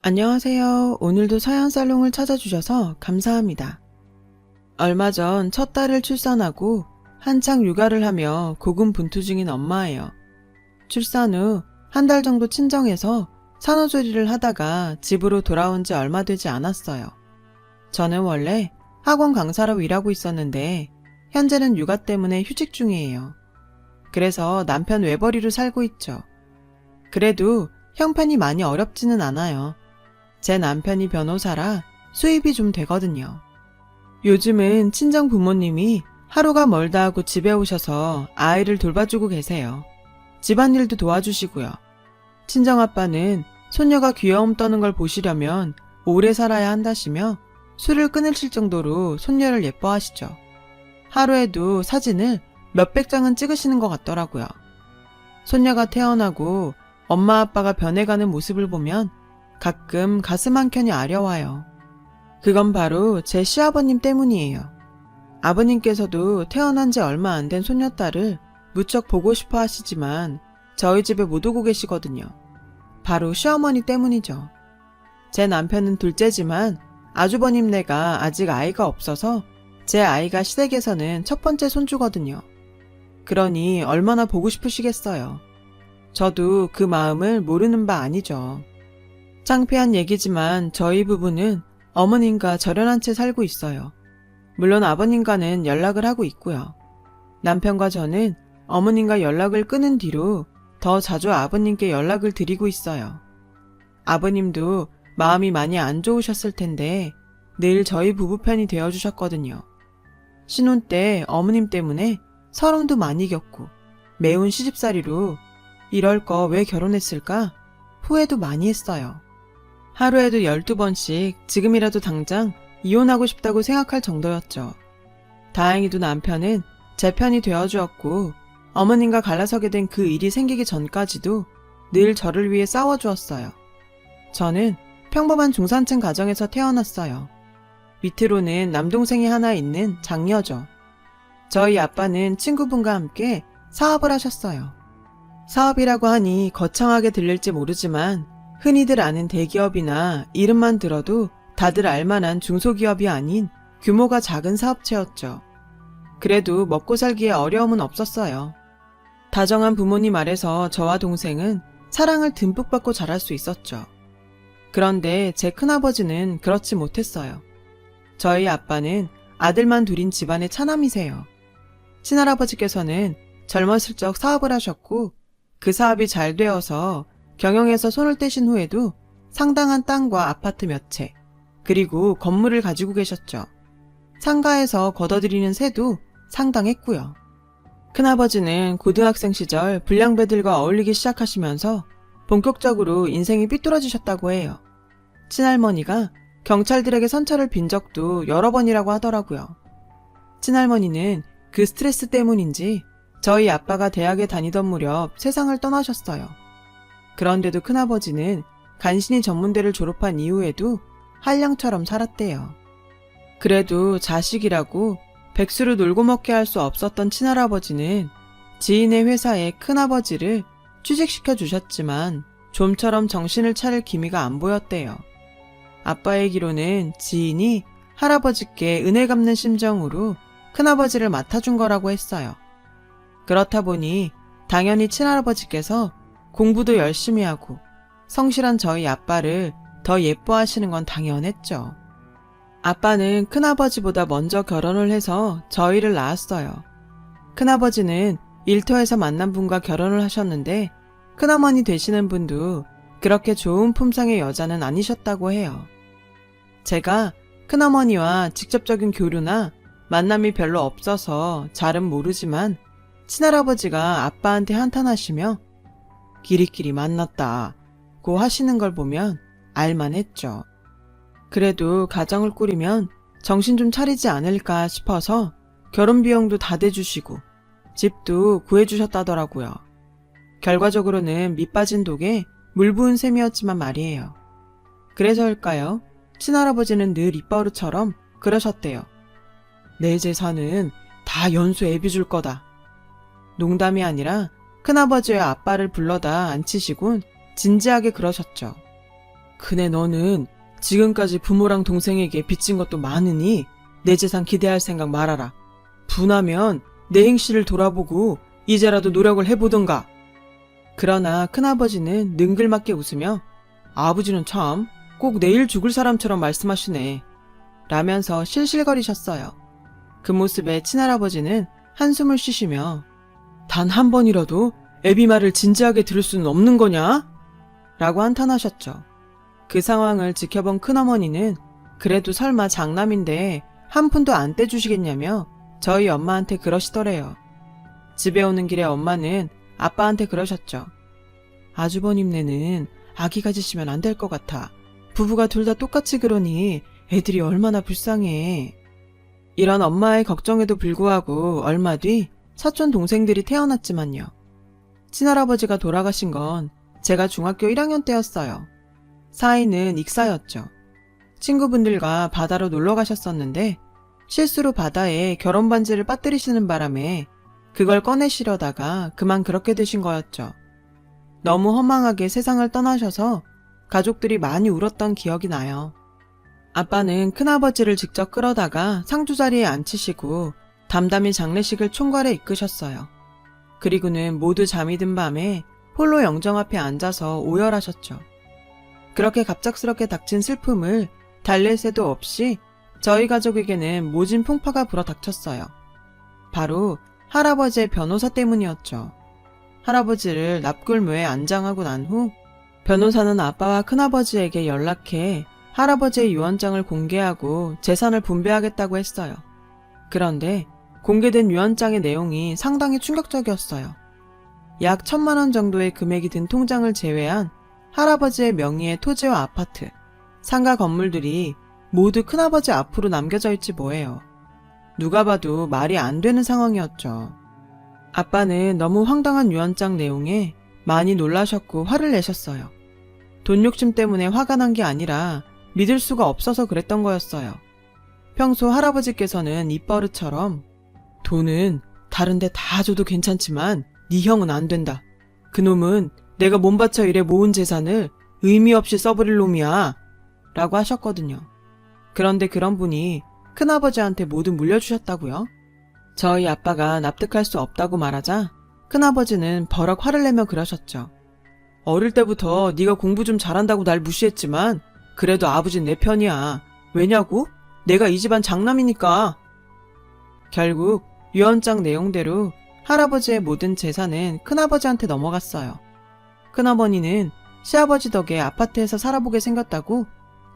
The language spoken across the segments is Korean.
안녕하세요. 오늘도 서양살롱을 찾아주셔서 감사합니다. 얼마 전 첫 딸을 출산하고 한창 육아를 하며 고군분투 중인 엄마예요. 출산 후 한 달 정도 친정에서 산후조리를 하다가 집으로 돌아온 지 얼마 되지 않았어요. 저는 원래 학원 강사로 일하고 있었는데 현재는 육아 때문에 휴직 중이에요. 그래서 남편 외벌이로 살고 있죠. 그래도 형편이 많이 어렵지는 않아요. 제 남편이 변호사라 수입이 좀 되거든요. 요즘은 친정 부모님이 하루가 멀다 하고 집에 오셔서 아이를 돌봐주고 계세요. 집안일도 도와주시고요. 친정아빠는 손녀가 귀여움 떠는 걸 보시려면 오래 살아야 한다시며 술을 끊으실 정도로 손녀를 예뻐하시죠. 하루에도 사진을 몇백 장은 찍으시는 것 같더라고요. 손녀가 태어나고 엄마 아빠가 변해가는 모습을 보면 가끔 가슴 한켠이 아려와요. 그건 바로 제 시아버님 때문이에요. 아버님께서도 태어난 지 얼마 안 된 손녀딸을 무척 보고 싶어 하시지만 저희 집에 못 오고 계시거든요. 바로 시어머니 때문이죠. 제 남편은 둘째지만 아주버님네가 아직 아이가 없어서 제 아이가 시댁에서는 첫 번째 손주거든요. 그러니 얼마나 보고 싶으시겠어요. 저도 그 마음을 모르는 바 아니죠. 창피한 얘기지만 저희 부부는 어머님과 절연한 채 살고 있어요. 물론 아버님과는 연락을 하고 있고요. 남편과 저는 어머님과 연락을 끊은 뒤로 더 자주 아버님께 연락을 드리고 있어요. 아버님도 마음이 많이 안 좋으셨을 텐데 늘 저희 부부 편이 되어주셨거든요. 신혼 때 어머님 때문에 서름도 많이 겪고 매운 시집살이로 이럴 거 왜 결혼했을까 후회도 많이 했어요. 하루에도 12번씩 지금이라도 당장 이혼하고 싶다고 생각할 정도였죠. 다행히도 남편은 제 편이 되어주었고 어머님과 갈라서게 된 그 일이 생기기 전까지도 늘 저를 위해 싸워주었어요. 저는 평범한 중산층 가정에서 태어났어요. 밑으로는 남동생이 하나 있는 장녀죠. 저희 아빠는 친구분과 함께 사업을 하셨어요. 사업이라고 하니 거창하게 들릴지 모르지만 흔히들 아는 대기업이나 이름만 들어도 다들 알만한 중소기업이 아닌 규모가 작은 사업체였죠. 그래도 먹고 살기에 어려움은 없었어요. 다정한 부모님 아래서 저와 동생은 사랑을 듬뿍 받고 자랄 수 있었죠. 그런데 제 큰아버지는 그렇지 못했어요. 저희 아빠는 아들만 둘인 집안의 차남이세요. 친할아버지께서는 젊었을 적 사업을 하셨고 그 사업이 잘 되어서 경영에서 손을 떼신 후에도 상당한 땅과 아파트 몇 채, 그리고 건물을 가지고 계셨죠. 상가에서 걷어들이는 세도 상당했고요. 큰아버지는 고등학생 시절 불량배들과 어울리기 시작하시면서 본격적으로 인생이 삐뚤어지셨다고 해요. 친할머니가 경찰들에게 선처를 빈 적도 여러 번이라고 하더라고요. 친할머니는 그 스트레스 때문인지 저희 아빠가 대학에 다니던 무렵 세상을 떠나셨어요. 그런데도 큰아버지는 간신히 전문대를 졸업한 이후에도 한량처럼 살았대요. 그래도 자식이라고 백수로 놀고 먹게 할 수 없었던 친할아버지는 지인의 회사에 큰아버지를 취직시켜 주셨지만 좀처럼 정신을 차릴 기미가 안 보였대요. 아빠 얘기로는 지인이 할아버지께 은혜 갚는 심정으로 큰아버지를 맡아준 거라고 했어요. 그렇다 보니 당연히 친할아버지께서 공부도 열심히 하고 성실한 저희 아빠를 더 예뻐하시는 건 당연했죠. 아빠는 큰아버지보다 먼저 결혼을 해서 저희를 낳았어요. 큰아버지는 일터에서 만난 분과 결혼을 하셨는데 큰어머니 되시는 분도 그렇게 좋은 품성의 여자는 아니셨다고 해요. 제가 큰어머니와 직접적인 교류나 만남이 별로 없어서 잘은 모르지만 친할아버지가 아빠한테 한탄하시며 끼리끼리 만났다고 하시는 걸 보면 알만했죠. 그래도 가정을 꾸리면 정신 좀 차리지 않을까 싶어서 결혼 비용도 다 대주시고 집도 구해주셨다더라고요. 결과적으로는 밑빠진 독에 물 부은 셈이었지만 말이에요. 그래서일까요? 친할아버지는 늘 입버릇처럼 그러셨대요. 내 재산은 다 연수 애비 줄 거다. 농담이 아니라 큰아버지와 아빠를 불러다 앉히시곤 진지하게 그러셨죠. 그네 너는 지금까지 부모랑 동생에게 빚진 것도 많으니 내 재산 기대할 생각 말아라. 분하면 내 행실을 돌아보고 이제라도 노력을 해보던가. 그러나 큰아버지는 능글맞게 웃으며 아버지는 참 꼭 내일 죽을 사람처럼 말씀하시네 라면서 실실거리셨어요. 그 모습에 친할아버지는 한숨을 쉬시며 단 한 번이라도 애비 말을 진지하게 들을 수는 없는 거냐? 라고 한탄하셨죠. 그 상황을 지켜본 큰어머니는 그래도 설마 장남인데 한 푼도 안 떼주시겠냐며 저희 엄마한테 그러시더래요. 집에 오는 길에 엄마는 아빠한테 그러셨죠. 아주버님네는 아기 가지시면 안 될 것 같아. 부부가 둘 다 똑같이 그러니 애들이 얼마나 불쌍해. 이런 엄마의 걱정에도 불구하고 얼마 뒤 사촌 동생들이 태어났지만요. 친할아버지가 돌아가신 건 제가 중학교 1학년 때였어요. 사이는 익사였죠. 친구분들과 바다로 놀러 가셨었는데 실수로 바다에 결혼 반지를 빠뜨리시는 바람에 그걸 꺼내시려다가 그만 그렇게 되신 거였죠. 너무 허망하게 세상을 떠나셔서 가족들이 많이 울었던 기억이 나요. 아빠는 큰아버지를 직접 끌어다가 상주 자리에 앉히시고 담담히 장례식을 총괄해 이끄셨어요. 그리고는 모두 잠이 든 밤에 홀로 영정 앞에 앉아서 오열하셨죠. 그렇게 갑작스럽게 닥친 슬픔을 달랠 새도 없이 저희 가족에게는 모진 풍파가 불어닥쳤어요. 바로 할아버지의 변호사 때문이었죠. 할아버지를 납골묘에 안장하고 난 후 변호사는 아빠와 큰아버지에게 연락해 할아버지의 유언장을 공개하고 재산을 분배하겠다고 했어요. 그런데 공개된 유언장의 내용이 상당히 충격적이었어요. 약 1,000만 원 정도의 금액이 든 통장을 제외한 할아버지의 명의의 토지와 아파트, 상가 건물들이 모두 큰아버지 앞으로 남겨져 있지 뭐예요. 누가 봐도 말이 안 되는 상황이었죠. 아빠는 너무 황당한 유언장 내용에 많이 놀라셨고 화를 내셨어요. 돈 욕심 때문에 화가 난 게 아니라 믿을 수가 없어서 그랬던 거였어요. 평소 할아버지께서는 입버릇처럼 돈은 다른 데 다 줘도 괜찮지만 네 형은 안 된다. 그놈은 내가 몸바쳐 일해 모은 재산을 의미 없이 써버릴 놈이야 라고 하셨거든요. 그런데 그런 분이 큰아버지한테 모두 물려주셨다고요? 저희 아빠가 납득할 수 없다고 말하자 큰아버지는 버럭 화를 내며 그러셨죠. 어릴 때부터 네가 공부 좀 잘한다고 날 무시했지만 그래도 아버진 내 편이야. 왜냐고? 내가 이 집안 장남이니까. 결국 유언장 내용대로 할아버지의 모든 재산은 큰아버지한테 넘어갔어요. 큰어머니는 시아버지 덕에 아파트에서 살아보게 생겼다고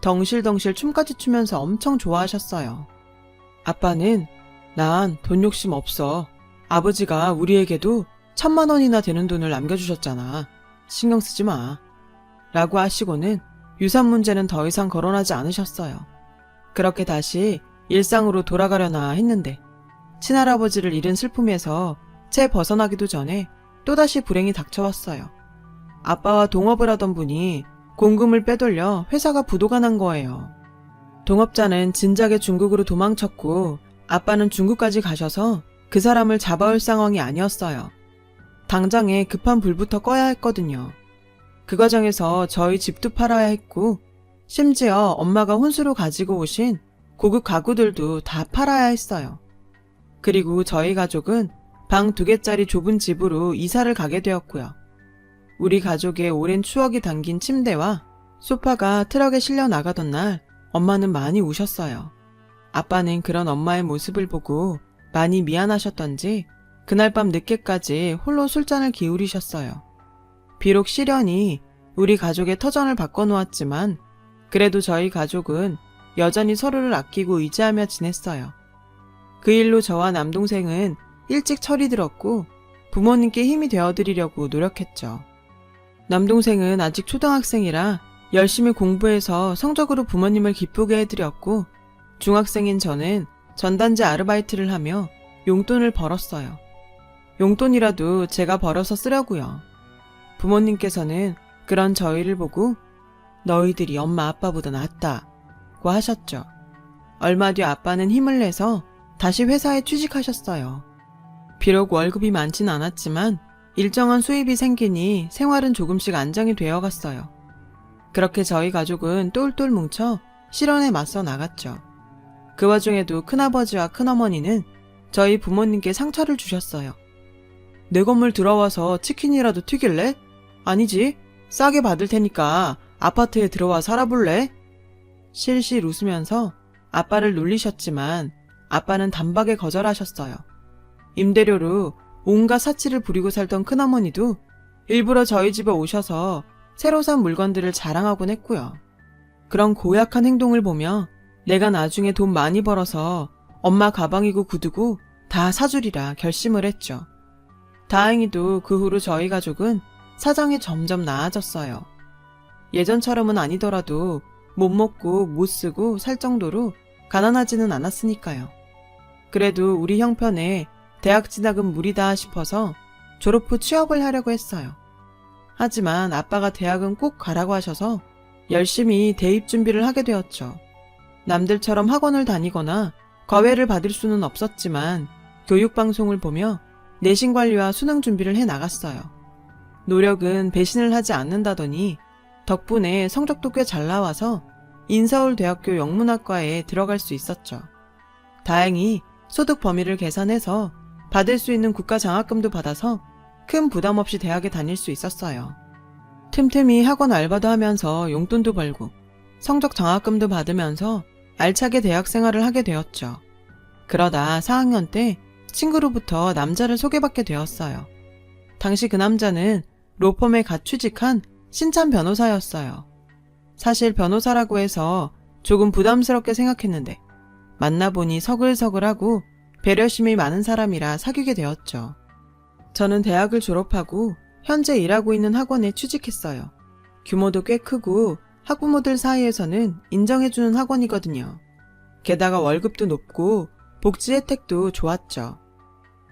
덩실덩실 춤까지 추면서 엄청 좋아하셨어요. 아빠는 난 돈 욕심 없어. 아버지가 우리에게도 1,000만 원이나 되는 돈을 남겨주셨잖아. 신경 쓰지 마. 라고 하시고는 유산 문제는 더 이상 거론하지 않으셨어요. 그렇게 다시 일상으로 돌아가려나 했는데 친할아버지를 잃은 슬픔에서 채 벗어나기도 전에 또다시 불행이 닥쳐왔어요. 아빠와 동업을 하던 분이 공금을 빼돌려 회사가 부도가 난 거예요. 동업자는 진작에 중국으로 도망쳤고 아빠는 중국까지 가셔서 그 사람을 잡아올 상황이 아니었어요. 당장에 급한 불부터 꺼야 했거든요. 그 과정에서 저희 집도 팔아야 했고 심지어 엄마가 혼수로 가지고 오신 고급 가구들도 다 팔아야 했어요. 그리고 저희 가족은 방 2개짜리 좁은 집으로 이사를 가게 되었고요. 우리 가족의 오랜 추억이 담긴 침대와 소파가 트럭에 실려 나가던 날 엄마는 많이 우셨어요. 아빠는 그런 엄마의 모습을 보고 많이 미안하셨던지 그날 밤 늦게까지 홀로 술잔을 기울이셨어요. 비록 시련이 우리 가족의 터전을 바꿔놓았지만 그래도 저희 가족은 여전히 서로를 아끼고 의지하며 지냈어요. 그 일로 저와 남동생은 일찍 철이 들었고 부모님께 힘이 되어드리려고 노력했죠. 남동생은 아직 초등학생이라 열심히 공부해서 성적으로 부모님을 기쁘게 해드렸고 중학생인 저는 전단지 아르바이트를 하며 용돈을 벌었어요. 용돈이라도 제가 벌어서 쓰려고요. 부모님께서는 그런 저희를 보고 너희들이 엄마 아빠보다 낫다고 하셨죠. 얼마 뒤 아빠는 힘을 내서 다시 회사에 취직하셨어요. 비록 월급이 많진 않았지만 일정한 수입이 생기니 생활은 조금씩 안정이 되어갔어요. 그렇게 저희 가족은 똘똘 뭉쳐 실언에 맞서 나갔죠. 그 와중에도 큰아버지와 큰어머니는 저희 부모님께 상처를 주셨어요. 내 건물 들어와서 치킨이라도 튀길래? 아니지, 싸게 받을 테니까 아파트에 들어와 살아볼래? 실실 웃으면서 아빠를 놀리셨지만 아빠는 단박에 거절하셨어요. 임대료로 온갖 사치를 부리고 살던 큰어머니도 일부러 저희 집에 오셔서 새로 산 물건들을 자랑하곤 했고요. 그런 고약한 행동을 보며 내가 나중에 돈 많이 벌어서 엄마 가방이고 구두고 다 사주리라 결심을 했죠. 다행히도 그 후로 저희 가족은 사정이 점점 나아졌어요. 예전처럼은 아니더라도 못 먹고 못 쓰고 살 정도로 가난하지는 않았으니까요. 그래도 우리 형편에 대학 진학은 무리다 싶어서 졸업 후 취업을 하려고 했어요. 하지만 아빠가 대학은 꼭 가라고 하셔서 열심히 대입 준비를 하게 되었죠. 남들처럼 학원을 다니거나 과외를 받을 수는 없었지만 교육방송을 보며 내신 관리와 수능 준비를 해 나갔어요. 노력은 배신을 하지 않는다더니 덕분에 성적도 꽤 잘 나와서 인서울대학교 영문학과에 들어갈 수 있었죠. 다행히 소득 범위를 계산해서 받을 수 있는 국가장학금도 받아서 큰 부담 없이 대학에 다닐 수 있었어요. 틈틈이 학원 알바도 하면서 용돈도 벌고 성적 장학금도 받으면서 알차게 대학 생활을 하게 되었죠. 그러다 4학년 때 친구로부터 남자를 소개받게 되었어요. 당시 그 남자는 로펌에 갓 취직한 신참 변호사였어요. 사실 변호사라고 해서 조금 부담스럽게 생각했는데 만나보니 서글서글하고 배려심이 많은 사람이라 사귀게 되었죠. 저는 대학을 졸업하고 현재 일하고 있는 학원에 취직했어요. 규모도 꽤 크고 학부모들 사이에서는 인정해주는 학원이거든요. 게다가 월급도 높고 복지 혜택도 좋았죠.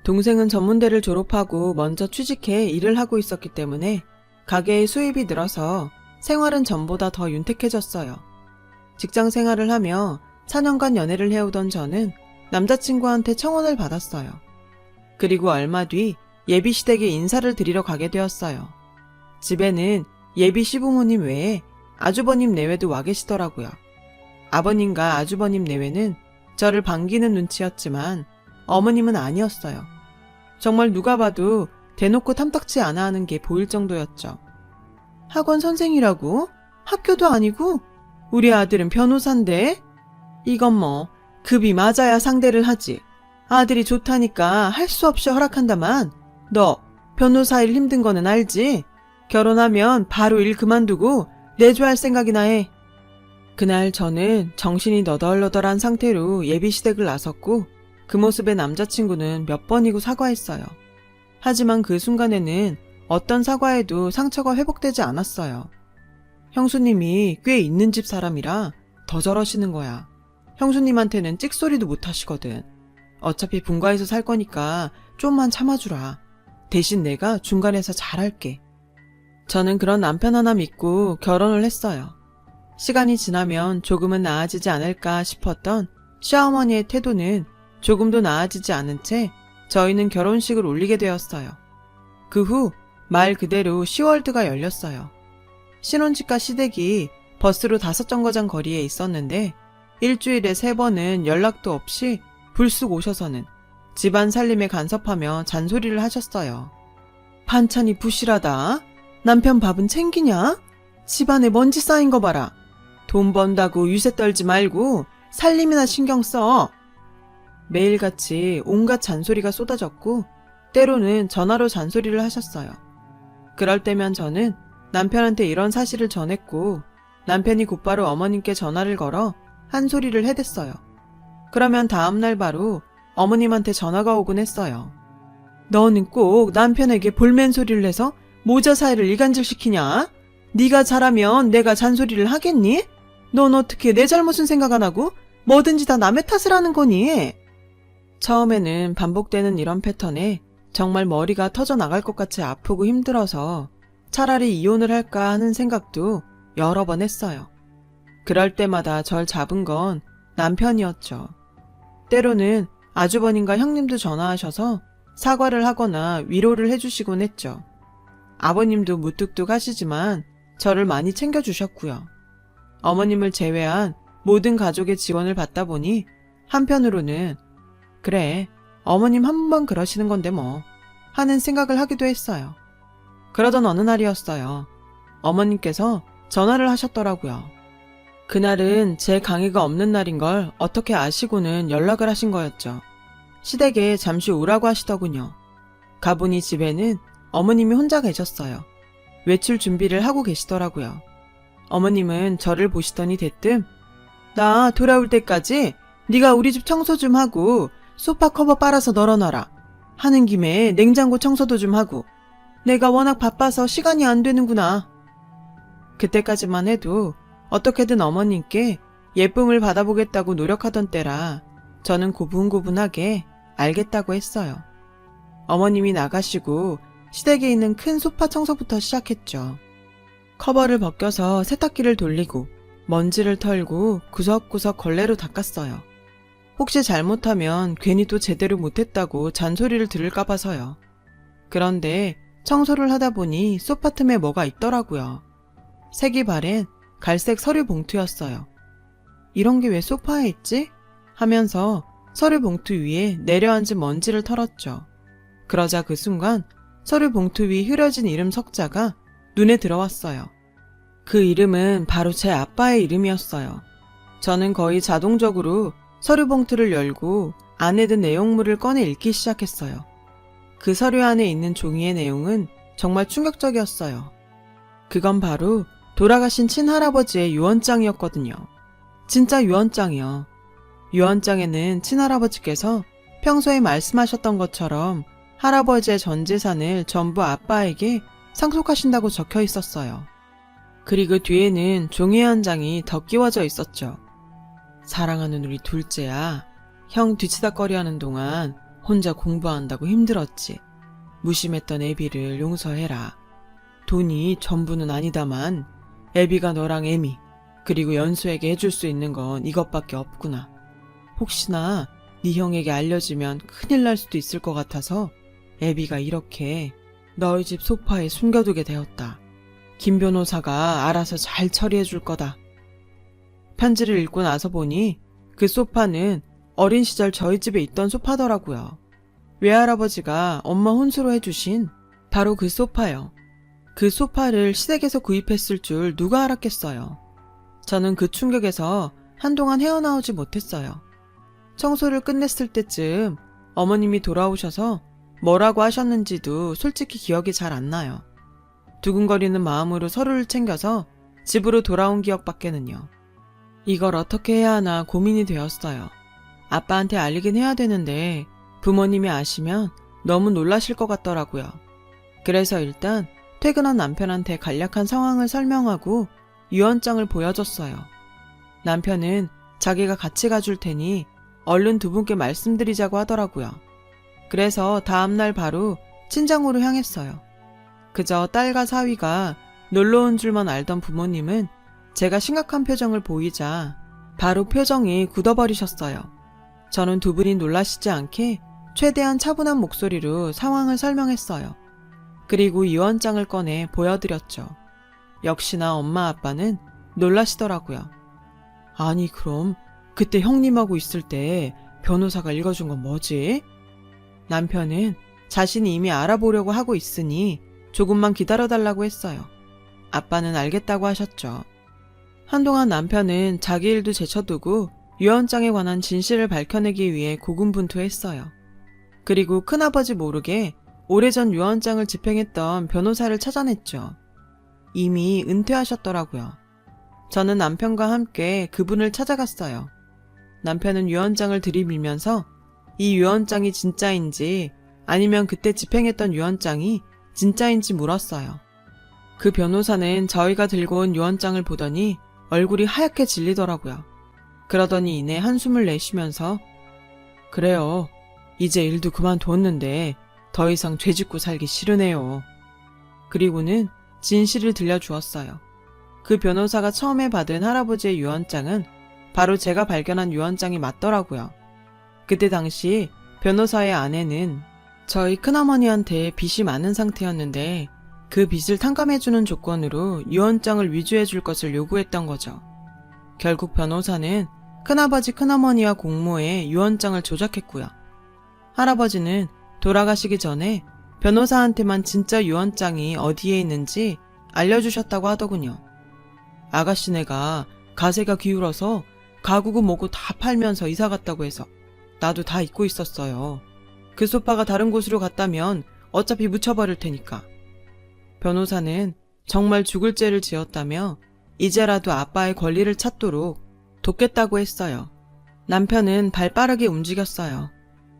동생은 전문대를 졸업하고 먼저 취직해 일을 하고 있었기 때문에 가게의 수입이 늘어서 생활은 전보다 더 윤택해졌어요. 직장 생활을 하며 4년간 연애를 해오던 저는 남자친구한테 청혼을 받았어요. 그리고 얼마 뒤 예비 시댁에 인사를 드리러 가게 되었어요. 집에는 예비 시부모님 외에 아주버님 내외도 와 계시더라고요. 아버님과 아주버님 내외는 저를 반기는 눈치였지만 어머님은 아니었어요. 정말 누가 봐도 대놓고 탐탁치 않아 하는 게 보일 정도였죠. 학원 선생이라고? 학교도 아니고? 우리 아들은 변호사인데? 이건 뭐 급이 맞아야 상대를 하지. 아들이 좋다니까 할 수 없이 허락한다만 너 변호사 일 힘든 거는 알지? 결혼하면 바로 일 그만두고 내조할 생각이나 해. 그날 저는 정신이 너덜너덜한 상태로 예비시댁을 나섰고 그 모습에 남자친구는 몇 번이고 사과했어요. 하지만 그 순간에는 어떤 사과에도 상처가 회복되지 않았어요. 형수님이 꽤 있는 집 사람이라 더 저러시는 거야. 형수님한테는 찍소리도 못 하시거든. 어차피 분가해서 살 거니까 좀만 참아주라. 대신 내가 중간에서 잘할게. 저는 그런 남편 하나 믿고 결혼을 했어요. 시간이 지나면 조금은 나아지지 않을까 싶었던 시어머니의 태도는 조금도 나아지지 않은 채 저희는 결혼식을 올리게 되었어요. 그 후 말 그대로 시월드가 열렸어요. 신혼집과 시댁이 버스로 5정거장 거리에 있었는데 일주일에 3번은 연락도 없이 불쑥 오셔서는 집안 살림에 간섭하며 잔소리를 하셨어요. 반찬이 부실하다. 남편 밥은 챙기냐? 집안에 먼지 쌓인 거 봐라. 돈 번다고 유세 떨지 말고 살림이나 신경 써. 매일같이 온갖 잔소리가 쏟아졌고 때로는 전화로 잔소리를 하셨어요. 그럴 때면 저는 남편한테 이런 사실을 전했고 남편이 곧바로 어머님께 전화를 걸어 한 소리를 해댔어요. 그러면 다음날 바로 어머님한테 전화가 오곤 했어요. 너는 꼭 남편에게 볼멘 소리를 해서 모자 사이를 이간질시키냐? 네가 잘하면 내가 잔소리를 하겠니? 넌 어떻게 내 잘못은 생각 안 하고 뭐든지 다 남의 탓을 하는 거니? 처음에는 반복되는 이런 패턴에 정말 머리가 터져 나갈 것 같이 아프고 힘들어서 차라리 이혼을 할까 하는 생각도 여러 번 했어요. 그럴 때마다 절 잡은 건 남편이었죠. 때로는 아주버님과 형님도 전화하셔서 사과를 하거나 위로를 해주시곤 했죠. 아버님도 무뚝뚝 하시지만 저를 많이 챙겨주셨고요. 어머님을 제외한 모든 가족의 지원을 받다 보니 한편으로는 그래, 어머님 한 번만 그러시는 건데 뭐 하는 생각을 하기도 했어요. 그러던 어느 날이었어요. 어머님께서 전화를 하셨더라고요. 그날은 제 강의가 없는 날인 걸 어떻게 아시고는 연락을 하신 거였죠. 시댁에 잠시 오라고 하시더군요. 가보니 집에는 어머님이 혼자 계셨어요. 외출 준비를 하고 계시더라고요. 어머님은 저를 보시더니 대뜸 나 돌아올 때까지 네가 우리 집 청소 좀 하고 소파 커버 빨아서 널어놔라. 하는 김에 냉장고 청소도 좀 하고 내가 워낙 바빠서 시간이 안 되는구나. 그때까지만 해도 어떻게든 어머님께 예쁨을 받아보겠다고 노력하던 때라 저는 고분고분하게 알겠다고 했어요. 어머님이 나가시고 시댁에 있는 큰 소파 청소부터 시작했죠. 커버를 벗겨서 세탁기를 돌리고 먼지를 털고 구석구석 걸레로 닦았어요. 혹시 잘못하면 괜히 또 제대로 못했다고 잔소리를 들을까 봐서요. 그런데 청소를 하다 보니 소파 틈에 뭐가 있더라고요. 색이 바랜 갈색 서류 봉투였어요. 이런 게 왜 소파에 있지? 하면서 서류 봉투 위에 내려앉은 먼지를 털었죠. 그러자 그 순간 서류 봉투 위 흐려진 이름 석자가 눈에 들어왔어요. 그 이름은 바로 제 아빠의 이름이었어요. 저는 거의 자동적으로 서류 봉투를 열고 안에 든 내용물을 꺼내 읽기 시작했어요. 그 서류 안에 있는 종이의 내용은 정말 충격적이었어요. 그건 바로 돌아가신 친할아버지의 유언장이었거든요. 진짜 유언장이요. 유언장에는 친할아버지께서 평소에 말씀하셨던 것처럼 할아버지의 전 재산을 전부 아빠에게 상속하신다고 적혀 있었어요. 그리고 뒤에는 종이 한 장이 더 끼워져 있었죠. 사랑하는 우리 둘째야, 형 뒤치다꺼리하는 동안 혼자 공부한다고 힘들었지. 무심했던 애비를 용서해라. 돈이 전부는 아니다만 애비가 너랑 애미 그리고 연수에게 해줄 수 있는 건 이것밖에 없구나. 혹시나 네 형에게 알려지면 큰일 날 수도 있을 것 같아서 애비가 이렇게 너희 집 소파에 숨겨두게 되었다. 김 변호사가 알아서 잘 처리해 줄 거다. 편지를 읽고 나서 보니 그 소파는 어린 시절 저희 집에 있던 소파더라고요. 외할아버지가 엄마 혼수로 해주신 바로 그 소파요. 그 소파를 시댁에서 구입했을 줄 누가 알았겠어요. 저는 그 충격에서 한동안 헤어나오지 못했어요. 청소를 끝냈을 때쯤 어머님이 돌아오셔서 뭐라고 하셨는지도 솔직히 기억이 잘 안 나요. 두근거리는 마음으로 서류를 챙겨서 집으로 돌아온 기억밖에는요. 이걸 어떻게 해야 하나 고민이 되었어요. 아빠한테 알리긴 해야 되는데 부모님이 아시면 너무 놀라실 것 같더라고요. 그래서 일단 퇴근한 남편한테 간략한 상황을 설명하고 유언장을 보여줬어요. 남편은 자기가 같이 가줄 테니 얼른 두 분께 말씀드리자고 하더라고요. 그래서 다음날 바로 친정으로 향했어요. 그저 딸과 사위가 놀러온 줄만 알던 부모님은 제가 심각한 표정을 보이자 바로 표정이 굳어버리셨어요. 저는 두 분이 놀라시지 않게 최대한 차분한 목소리로 상황을 설명했어요. 그리고 유언장을 꺼내 보여드렸죠. 역시나 엄마 아빠는 놀라시더라고요. 아니 그럼 그때 형님하고 있을 때 변호사가 읽어준 건 뭐지? 남편은 자신이 이미 알아보려고 하고 있으니 조금만 기다려달라고 했어요. 아빠는 알겠다고 하셨죠. 한동안 남편은 자기 일도 제쳐두고 유언장에 관한 진실을 밝혀내기 위해 고군분투했어요. 그리고 큰아버지 모르게 오래전 유언장을 집행했던 변호사를 찾아냈죠. 이미 은퇴하셨더라고요. 저는 남편과 함께 그분을 찾아갔어요. 남편은 유언장을 들이밀면서 이 유언장이 진짜인지 아니면 그때 집행했던 유언장이 진짜인지 물었어요. 그 변호사는 저희가 들고 온 유언장을 보더니 얼굴이 하얗게 질리더라고요. 그러더니 이내 한숨을 내쉬면서 그래요. 이제 일도 그만뒀는데 더 이상 죄짓고 살기 싫으네요. 그리고는 진실을 들려주었어요. 그 변호사가 처음에 받은 할아버지의 유언장은 바로 제가 발견한 유언장이 맞더라고요. 그때 당시 변호사의 아내는 저희 큰어머니한테 빚이 많은 상태였는데 그 빚을 탕감해주는 조건으로 유언장을 위조해줄 것을 요구했던 거죠. 결국 변호사는 큰아버지 큰어머니와 공모해 유언장을 조작했고요. 할아버지는 돌아가시기 전에 변호사한테만 진짜 유언장이 어디에 있는지 알려주셨다고 하더군요. 아가씨네가 가세가 기울어서 가구고 뭐고 다 팔면서 이사 갔다고 해서 나도 다 잊고 있었어요. 그 소파가 다른 곳으로 갔다면 어차피 묻혀버릴 테니까. 변호사는 정말 죽을 죄를 지었다며 이제라도 아빠의 권리를 찾도록 돕겠다고 했어요. 남편은 발 빠르게 움직였어요.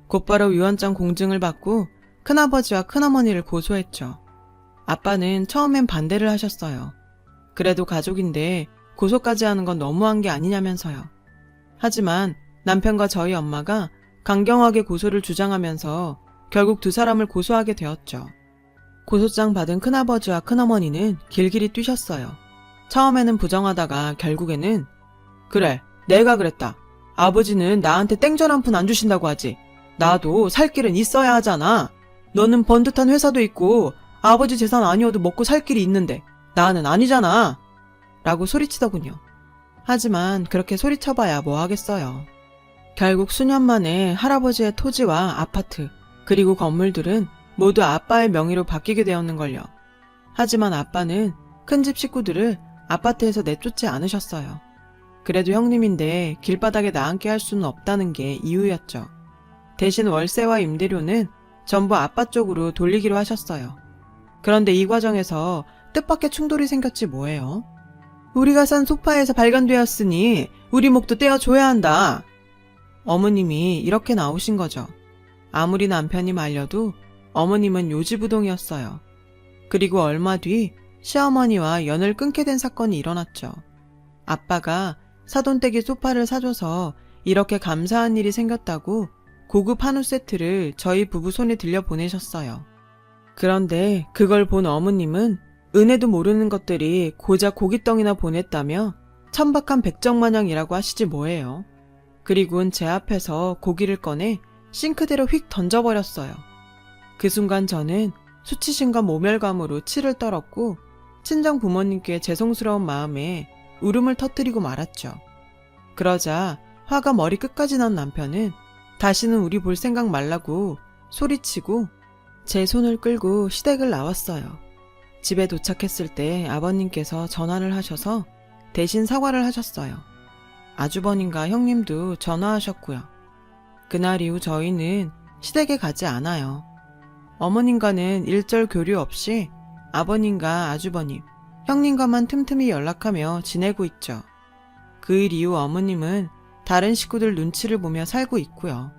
곧바로 유언장 공증을 받고 큰아버지와 큰어머니를 고소했죠. 아빠는 처음엔 반대를 하셨어요. 그래도 가족인데 고소까지 하는 건 너무한 게 아니냐면서요. 하지만 남편과 저희 엄마가 강경하게 고소를 주장하면서 결국 두 사람을 고소하게 되었죠. 고소장 받은 큰아버지와 큰어머니는 길길이 뛰셨어요. 처음에는 부정하다가 결국에는 그래, 내가 그랬다. 아버지는 나한테 땡전 한 푼 안 주신다고 하지. 나도 살 길은 있어야 하잖아. 너는 번듯한 회사도 있고 아버지 재산 아니어도 먹고 살 길이 있는데 나는 아니잖아. 라고 소리치더군요. 하지만 그렇게 소리쳐봐야 뭐 하겠어요. 결국 수년 만에 할아버지의 토지와 아파트 그리고 건물들은 모두 아빠의 명의로 바뀌게 되었는걸요. 하지만 아빠는 큰집 식구들을 아파트에서 내쫓지 않으셨어요. 그래도 형님인데 길바닥에 나앉게 할 수는 없다는 게 이유였죠. 대신 월세와 임대료는 전부 아빠 쪽으로 돌리기로 하셨어요. 그런데 이 과정에서 뜻밖의 충돌이 생겼지 뭐예요. 우리가 산 소파에서 발견되었으니 우리 목도 떼어줘야 한다. 어머님이 이렇게 나오신 거죠. 아무리 남편이 말려도 어머님은 요지부동이었어요. 그리고 얼마 뒤 시어머니와 연을 끊게 된 사건이 일어났죠. 아빠가 사돈댁이 소파를 사줘서 이렇게 감사한 일이 생겼다고 고급 한우 세트를 저희 부부 손에 들려보내셨어요. 그런데 그걸 본 어머님은 은혜도 모르는 것들이 고작 고깃덩이나 보냈다며 천박한 백정마냥이라고 하시지 뭐예요. 그리고는 제 앞에서 고기를 꺼내 싱크대로 휙 던져버렸어요. 그 순간 저는 수치심과 모멸감으로 치를 떨었고 친정 부모님께 죄송스러운 마음에 울음을 터뜨리고 말았죠. 그러자 화가 머리 끝까지 난 남편은 다시는 우리 볼 생각 말라고 소리치고 제 손을 끌고 시댁을 나왔어요. 집에 도착했을 때 아버님께서 전화를 하셔서 대신 사과를 하셨어요. 아주버님과 형님도 전화하셨고요. 그날 이후 저희는 시댁에 가지 않아요. 어머님과는 일절 교류 없이 아버님과 아주버님, 형님과만 틈틈이 연락하며 지내고 있죠. 그 일 이후 어머님은 다른 식구들 눈치를 보며 살고 있고요.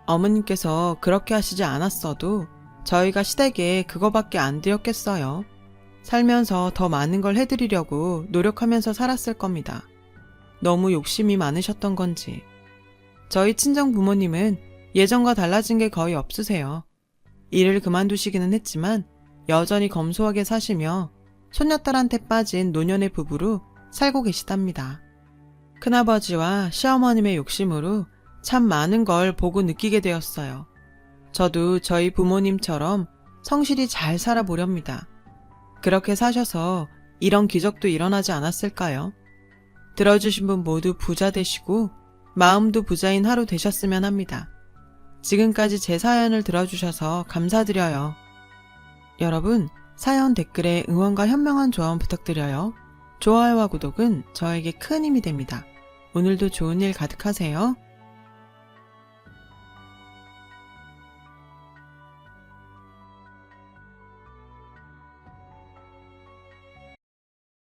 어머님께서 그렇게 하시지 않았어도 저희가 시댁에 그거밖에 안 드렸겠어요. 살면서 더 많은 걸 해드리려고 노력하면서 살았을 겁니다. 너무 욕심이 많으셨던 건지. 저희 친정 부모님은 예전과 달라진 게 거의 없으세요. 일을 그만두시기는 했지만 여전히 검소하게 사시며 손녀딸한테 빠진 노년의 부부로 살고 계시답니다. 큰아버지와 시어머님의 욕심으로 참 많은 걸 보고 느끼게 되었어요. 저도 저희 부모님처럼 성실히 잘 살아보렵니다. 그렇게 사셔서 이런 기적도 일어나지 않았을까요? 들어주신 분 모두 부자 되시고 마음도 부자인 하루 되셨으면 합니다. 지금까지 제 사연을 들어주셔서 감사드려요. 여러분, 사연 댓글에 응원과 현명한 조언 부탁드려요. 좋아요와 구독은 저에게 큰 힘이 됩니다. 오늘도 좋은 일 가득하세요.